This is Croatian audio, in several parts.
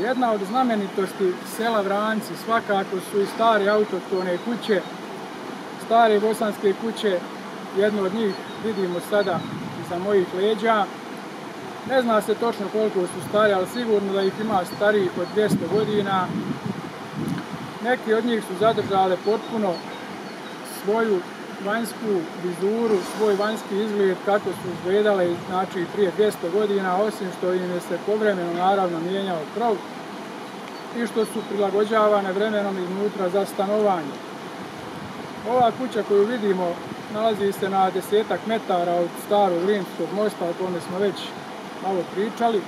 Jedna od znamenitosti sela Vranci svakako su i stare autohtone kuće, stare bosanske kuće. Jednu od njih vidimo sada iza mojih leđa. Ne zna se točno koliko su stare, ali sigurno da ih ima starijih od 200 godina. Neki od njih su zadržale potpuno svoju vanjsku vizuru, svoj vanjski izgled kako su izgledale znači prije 200 godina, osim što im je se povremeno naravno mijenjao krov i što su prilagođavane vremenom iznutra za stanovanje. Ova kuća koju vidimo nalazi se na 10-ak metara od starog rimskog mosta, o kome smo već malo pričali.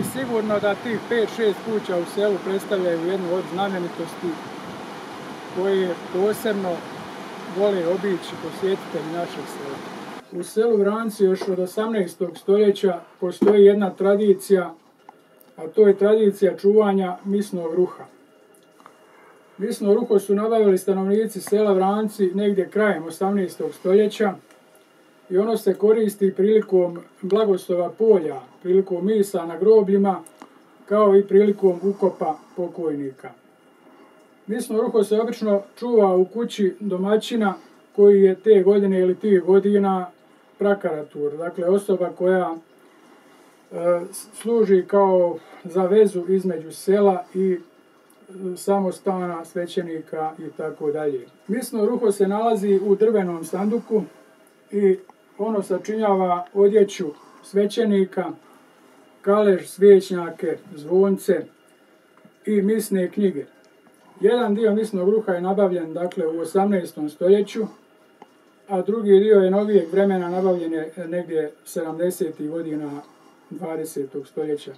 I sigurno da tih 5-6 kuća u selu predstavljaju jednu od znamenitosti koje posebno vole obići posjetitelji našeg sela. U selu Vranci još od 18. stoljeća postoji jedna tradicija, a to je tradicija čuvanja misnog ruha. Misno ruho su nabavili stanovnici sela Vranci negdje krajem 18. stoljeća i ono se koristi prilikom blagoslova polja, prilikom misa na grobljima, kao i prilikom ukopa pokojnika. Misno ruho se obično čuva u kući domaćina koji je te godine ili tih godina prakaratur, dakle osoba koja služi kao za vezu između sela i samostana, svećenika i tako dalje. Misno ruho se nalazi u drvenom sanduku i ono sačinjava odjeću svećenika, kalež, svećnjake, zvonce i misne knjige. Jedan dio misnog ruha je nabavljen dakle u 18. stoljeću, a drugi dio je novijeg vremena nabavljen je negdje 70. godina 20. stoljeća.